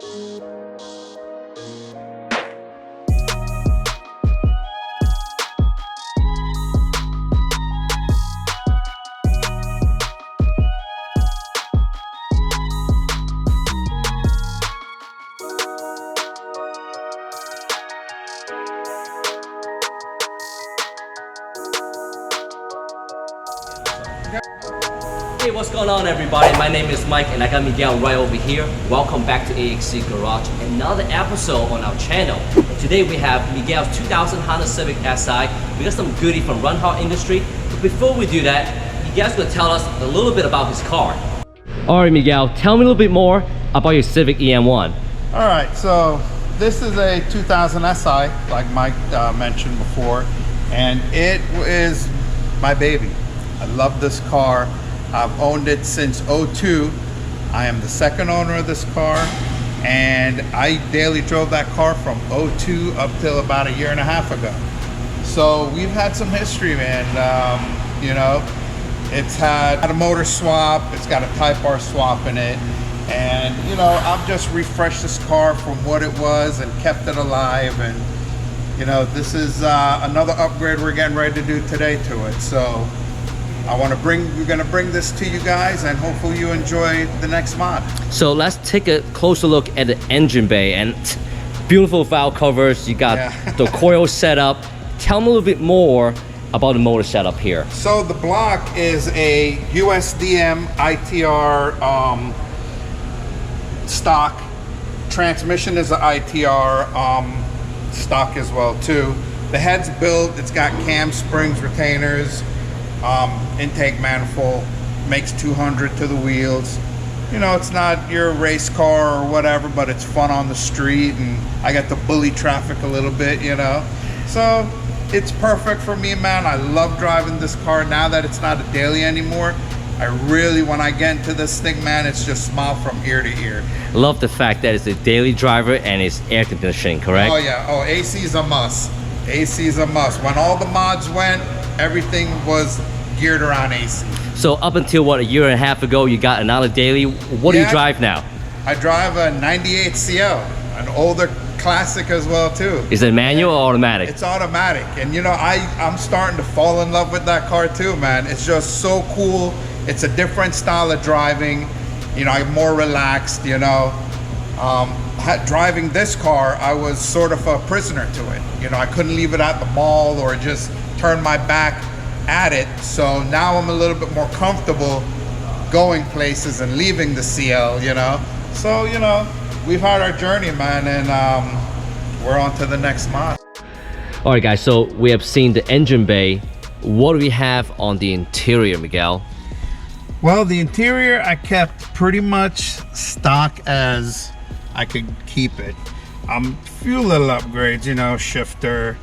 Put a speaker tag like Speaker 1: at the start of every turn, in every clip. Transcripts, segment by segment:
Speaker 1: Hey, what's going on everybody? My name is Mike and I got Miguel right over here. Welcome back to AHC Garage, another episode on our channel. Today we have Miguel's 2000 Honda Civic Si. We got some goodie from RunHard Industries. But before we do that, Miguel's gonna tell us a little bit about his car. Alright Miguel, tell me a little bit more about your Civic EM1.
Speaker 2: Alright, so this is a 2000 SI, like Mike mentioned before, and it is my baby. I love this car. I've owned it since '02. I am the second owner of this car, and I daily drove that car from '02 up till about a year and a half ago. So we've had some history, man. You know, it's had a motor swap, it's got a Type R swap in it, and you know, I've just refreshed this car from what it was and kept it alive. And you know, this is another upgrade we're getting ready to do today to it. So we're gonna bring this to you guys, and hopefully you enjoy the next mod.
Speaker 1: So let's take a closer look at the engine bay, and beautiful valve covers. You got the coil setup. Tell me a little bit more about the motor setup here.
Speaker 2: So the block is a USDM ITR stock. Transmission is an ITR stock as well too. The head's built, it's got cam springs, retainers, intake manifold, makes 200 to the wheels. You know, it's not your race car or whatever, but it's fun on the street, and I get to bully traffic a little bit, you know. So it's perfect for me, man. I love driving this car now that it's not a daily anymore. I really, when I get into this thing, man, it's just smile from ear to ear.
Speaker 1: Love the fact that it's a daily driver and it's air conditioning, correct?
Speaker 2: Oh yeah, oh, AC is a must. AC is a must. When all the mods went, everything was geared around AC.
Speaker 1: So up until what, a year and a half ago, you got another daily. What do you drive now?
Speaker 2: I drive a 98 CL, an older classic as well too.
Speaker 1: Is it manual or automatic?
Speaker 2: It's automatic, and you know, I'm starting to fall in love with that car too, man. It's just so cool. It's a different style of driving. You know, I'm more relaxed, you know. Driving this car, I was sort of a prisoner to it. You know, I couldn't leave it at the mall or just turn my back at it. So now I'm a little bit more comfortable going places and leaving the CL, you know. So, you know, we've had our journey, man, and we're on to the next mod.
Speaker 1: All right, guys, so we have seen the engine bay. What do we have on the interior, Miguel?
Speaker 2: Well, the interior I kept pretty much stock as I could keep it. Few little upgrades, you know, shifter.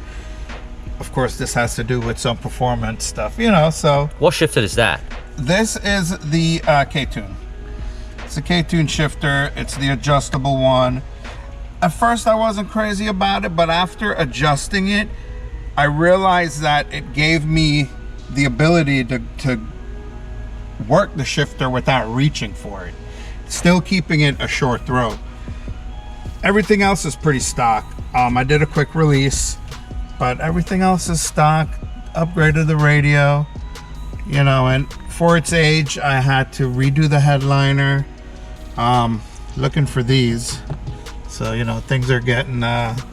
Speaker 2: Of course, this has to do with some performance stuff, you know, so.
Speaker 1: What shifter is that?
Speaker 2: This is the K-Tune. It's a K-Tune shifter. It's the adjustable one. At first, I wasn't crazy about it, but after adjusting it, I realized that it gave me the ability to work the shifter without reaching for it, still keeping it a short throw. Everything else is pretty stock. I did a quick release, but everything else is stock. Upgraded the radio, you know, and for its age, I had to redo the headliner. Looking for these. So, you know, things are getting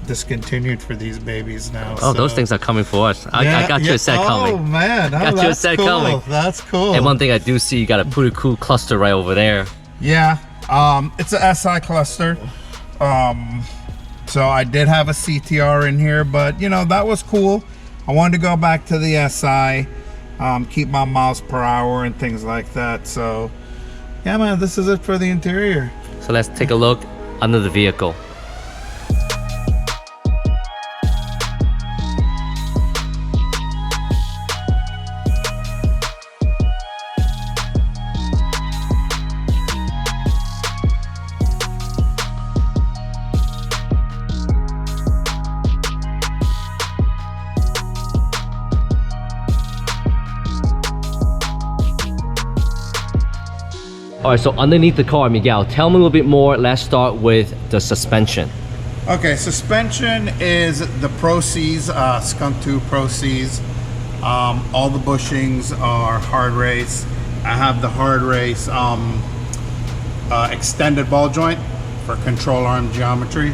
Speaker 2: discontinued for these babies now.
Speaker 1: Oh, so those things are coming for us. I got you a set coming.
Speaker 2: Oh, man. Oh,
Speaker 1: got you a set coming.
Speaker 2: That's cool.
Speaker 1: And one thing I do see, you got a pretty cool cluster right over there.
Speaker 2: Yeah. It's a SI cluster. So I did have a CTR in here, but, you know, that was cool. I wanted to go back to the SI, keep my miles per hour and things like that. So, yeah, man, this is it for the interior.
Speaker 1: So let's take a look under the vehicle. All right, so underneath the car, Miguel, tell me a little bit more. Let's start with the suspension.
Speaker 2: Okay, suspension is the Pro Cs, Skunk 2 Pro Cs. All the bushings are hard race. I have the hard race extended ball joint for control arm geometry.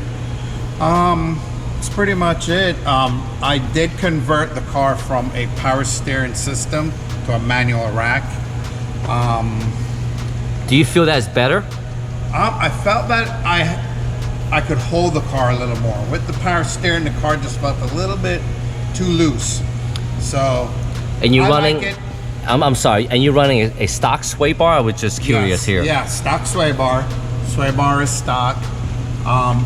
Speaker 2: That's pretty much it. I did convert the car from a power steering system to a manual rack.
Speaker 1: Do you feel that's better?
Speaker 2: I felt that I could hold the car a little more. With the power steering, the car just felt a little bit too loose. So,
Speaker 1: and you're running,
Speaker 2: like it.
Speaker 1: I'm sorry, and you're running a stock sway bar? I was just curious
Speaker 2: Yes,
Speaker 1: here.
Speaker 2: Yeah, stock sway bar. Sway bar is stock.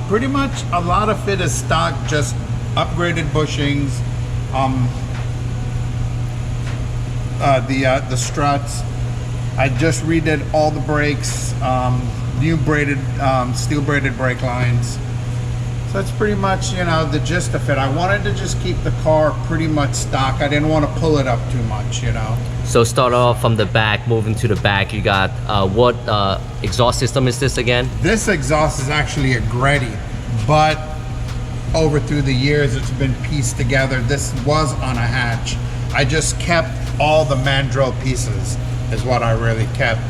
Speaker 2: Pretty much a lot of it is stock, just upgraded bushings. The struts. I just redid all the brakes, new braided, steel braided brake lines. So that's pretty much, you know, the gist of it. I wanted to just keep the car pretty much stock. I didn't want to pull it up too much, you know.
Speaker 1: So start off from the back, moving to the back. You got what exhaust system is this again?
Speaker 2: This exhaust is actually a Greddy, but over through the years it's been pieced together. This was on a hatch. I just kept all the mandrel pieces is what I really kept.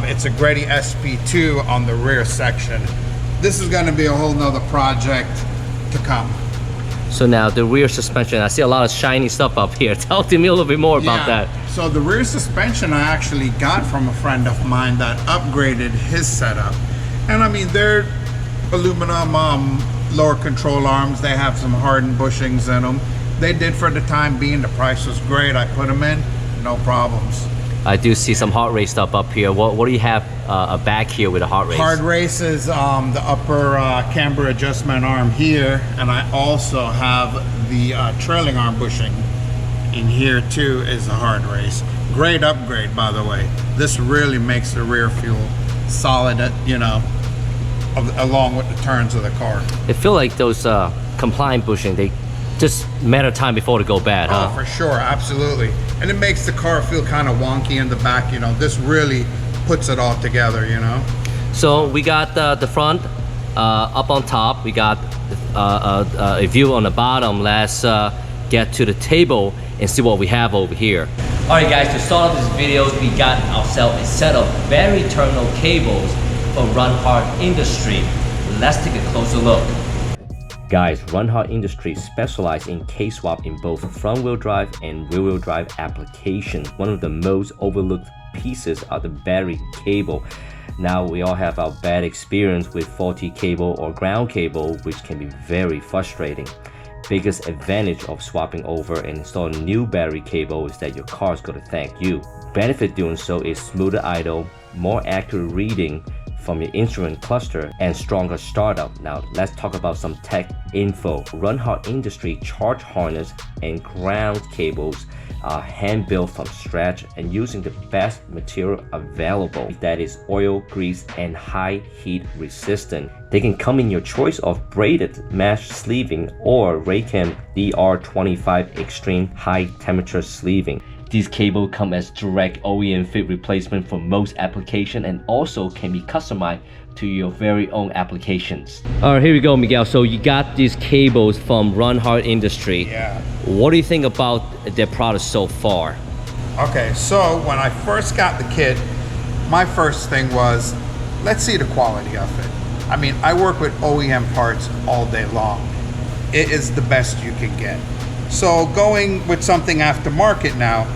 Speaker 2: It's a Greddy SP2 on the rear section. This is going to be a whole nother project to come.
Speaker 1: So now the rear suspension, I see a lot of shiny stuff up here. Talk to me a little bit more about that.
Speaker 2: So the rear suspension I actually got from a friend of mine that upgraded his setup. And I mean, they're aluminum lower control arms. They have some hardened bushings in them. They did for the time being. The price was great. I put them in, no problems.
Speaker 1: I do see some heart rate stuff up here. What do you have back here with a heart rate?
Speaker 2: Hard race is the upper camber adjustment arm here, and I also have the trailing arm bushing in here too. Is the hard race. Great upgrade, by the way. This really makes the rear feel solid, you know, along with the turns of the car.
Speaker 1: I feel like those compliant bushing, they just matter of time before they go bad, huh?
Speaker 2: Oh, for sure, absolutely. And it makes the car feel kind of wonky in the back, you know. This really puts it all together, you know.
Speaker 1: So we got the front up on top. We got a view on the bottom. Let's get to the table and see what we have over here. All right, guys, to start off this video, we got ourselves a set of battery terminal cables from RunHard Industries. Let's take a closer look. Guys, RunHard Industries specialize in K-swap in both front-wheel drive and rear-wheel drive applications. One of the most overlooked pieces are the battery cable. Now we all have our bad experience with faulty cable or ground cable, which can be very frustrating. Biggest advantage of swapping over and installing new battery cable is that your car is going to thank you. Benefit doing so is smoother idle, more accurate reading from your instrument cluster, and stronger startup. Now let's talk about some tech info. RunHard Industries charge harness and ground cables are hand built from scratch and using the best material available, that is oil, grease, and high heat resistant. They can come in your choice of braided mesh sleeving or Raychem DR25 extreme high temperature sleeving. These cables come as direct OEM fit replacement for most applications and also can be customized to your very own applications. All right, here we go, Miguel. So you got these cables from RunHard Industries.
Speaker 2: Yeah.
Speaker 1: What do you think about their products so far?
Speaker 2: Okay, so when I first got the kit, my first thing was, let's see the quality of it. I mean, I work with OEM parts all day long. It is the best you can get. So going with something aftermarket now,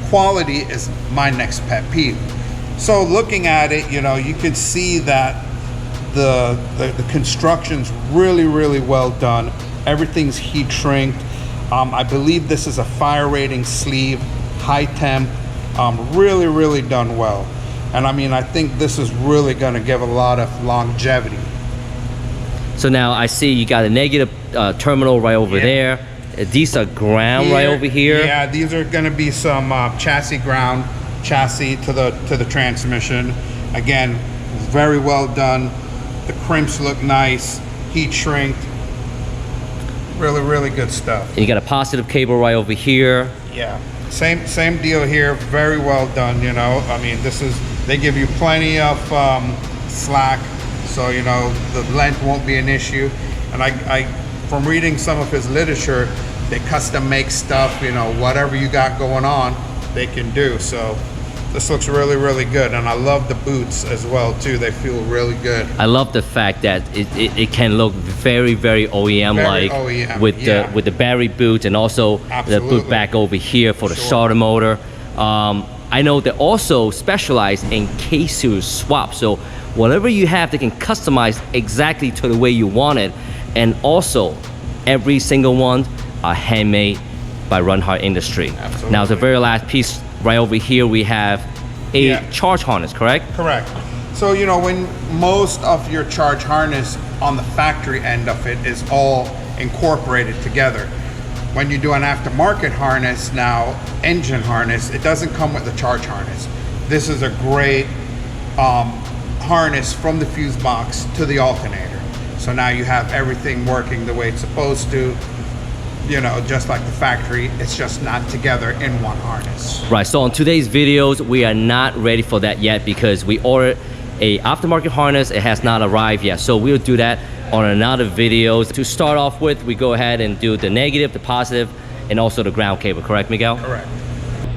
Speaker 2: quality is my next pet peeve. So looking at it, you know, you could see that the construction's really well done. Everything's heat shrinked. I believe this is a fire rating sleeve, high temp, really done well. And I mean, I think this is really gonna give a lot of longevity.
Speaker 1: So now I see you got a negative terminal right over there. These are ground right over here.
Speaker 2: Yeah, these are going to be some chassis ground, chassis to the transmission. Again, very well done. The crimps look nice, heat shrinked. Really good stuff.
Speaker 1: And you got a positive cable right over here.
Speaker 2: Yeah, same deal here. Very well done. You know, I mean, this is They give you plenty of slack, so you know the length won't be an issue. And I from reading some of his literature, they custom make stuff, you know, whatever you got going on, they can do. So this looks really, really good. And I love the boots as well too. They feel really good.
Speaker 1: I love the fact that it can look very, very OEM like, with the battery boot and also the boot back over here for the starter motor. I know they also specialize in K-series swap. So whatever you have, they can customize exactly to the way you want it. And also every single one are handmade by RunHard Industries.
Speaker 2: Absolutely.
Speaker 1: Now the very last piece right over here, we have a charge harness, correct?
Speaker 2: Correct. So you know, when most of your charge harness on the factory end of it is all incorporated together. When you do an aftermarket harness now, engine harness, it doesn't come with the charge harness. This is a great harness from the fuse box to the alternator. So now you have everything working the way it's supposed to, you know, just like the factory. It's just not together in one harness.
Speaker 1: Right, so on today's videos, we are not ready for that yet because we ordered a aftermarket harness. It has not arrived yet. So we'll do that on another video. To start off with, we go ahead and do the negative, the positive, and also the ground cable, correct, Miguel?
Speaker 2: Correct.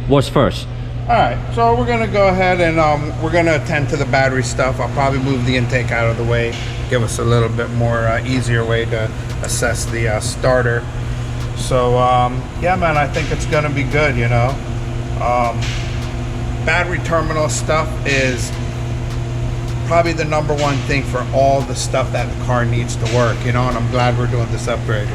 Speaker 1: What's first?
Speaker 2: All right, so we're gonna go ahead and we're gonna attend to the battery stuff. I'll probably move the intake out of the way, give us a little bit more easier way to assess the starter. So yeah, man, I think it's gonna be good, you know. Battery terminal stuff is probably the #1 thing for all the stuff that the car needs to work, you know, and I'm glad we're doing this upgrade.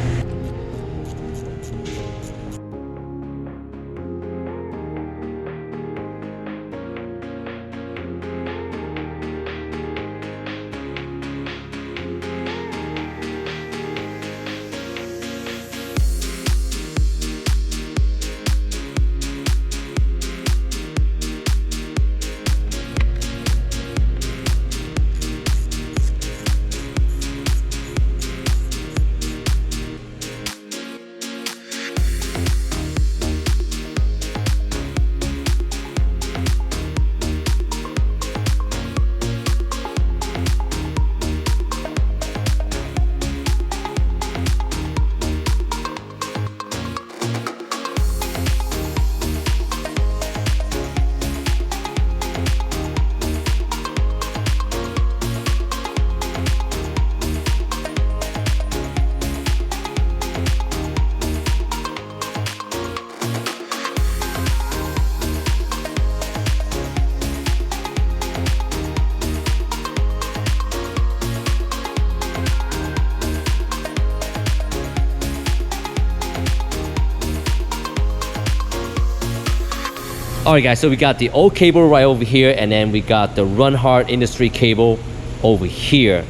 Speaker 1: All right, guys, so we got the old cable right over here, and then we got the RunHard Industry cable over here.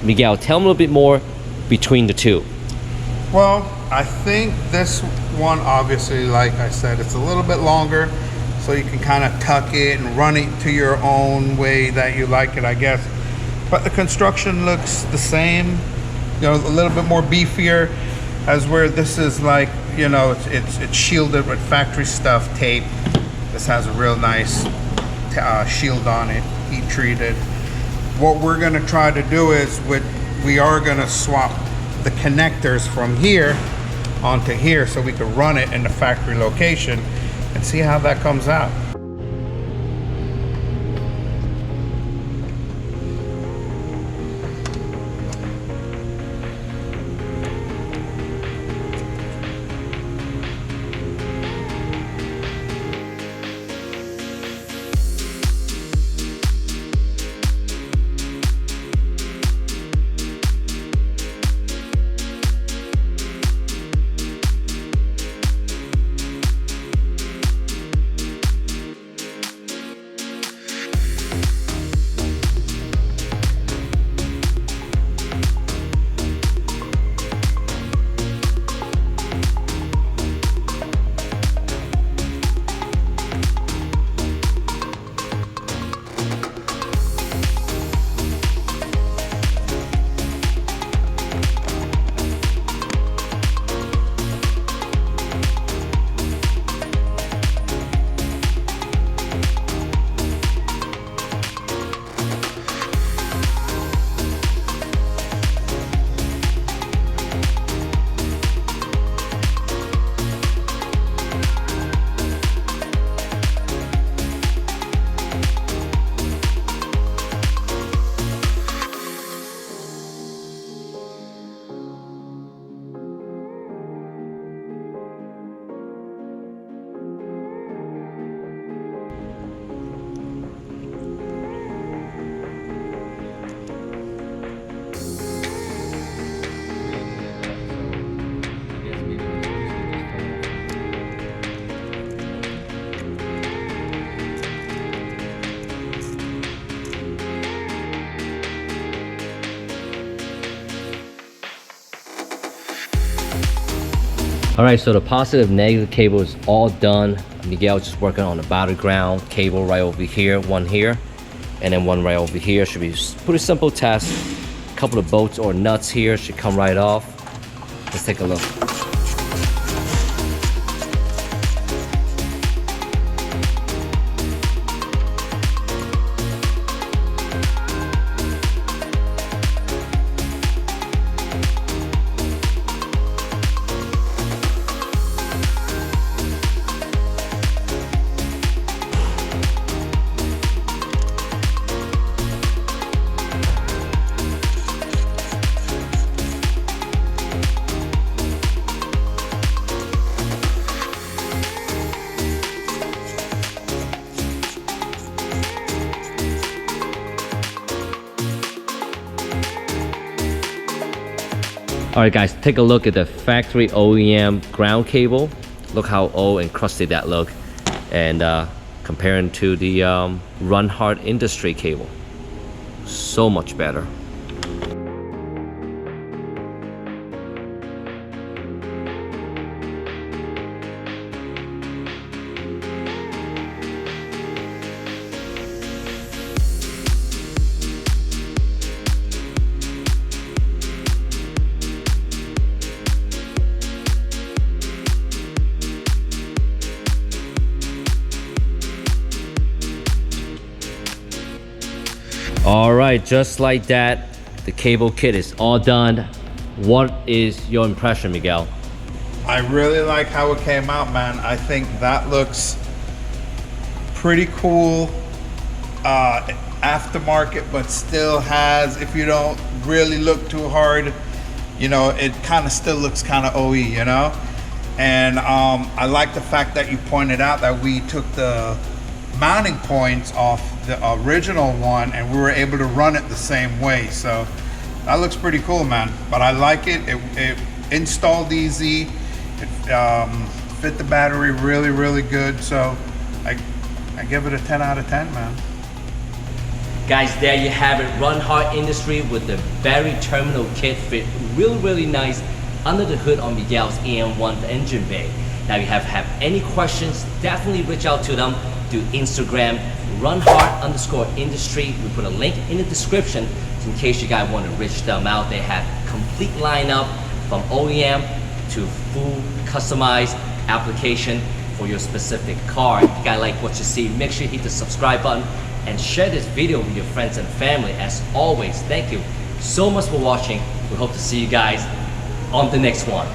Speaker 1: Miguel, tell me a little bit more between the two.
Speaker 2: Well, I think this one, obviously, like I said, it's a little bit longer, so you can kind of tuck it and run it to your own way that you like it, I guess. But the construction looks the same, you know, a little bit more beefier, as where this is like, you know, it's shielded with factory stuff tape. This has a real nice shield on it, heat treated. What we're gonna try to do is we are gonna swap the connectors from here onto here so we can run it in the factory location and see how that comes out.
Speaker 1: All right, so the positive negative cable is all done. Miguel just working on the battleground cable right over here, one here, and then one right over here. Should be pretty simple test. A couple of bolts or nuts here should come right off. Let's take a look. All right guys, take a look at the factory OEM ground cable. Look how old and crusty that look. And comparing to the RunHard Industries cable. So much better. All right, just like that, the cable kit is all done. What is your impression, Miguel?
Speaker 2: I really like how it came out, man. I think that looks pretty cool. Aftermarket, but still has, if you don't really look too hard, you know, it kind of still looks kind of OE, you know? And I like the fact that you pointed out that we took the mounting points off the original one and we were able to run it the same way. So that looks pretty cool, man. But I like it. It installed easy. It fit the battery really, really good. So I give it a 10 out of 10, man.
Speaker 1: Guys, there you have it. RunHard Industries with the battery terminal kit fit really, really nice under the hood on Miguel's EM1 engine bay. Now, if you have any questions, definitely reach out to them through Instagram, RunHard_Industry. We put a link in the description in case you guys want to reach them out. They have complete lineup from OEM to full customized application for your specific car. If you guys like what you see, make sure you hit the subscribe button and share this video with your friends and family. As always, thank you so much for watching. We hope to see you guys on the next one.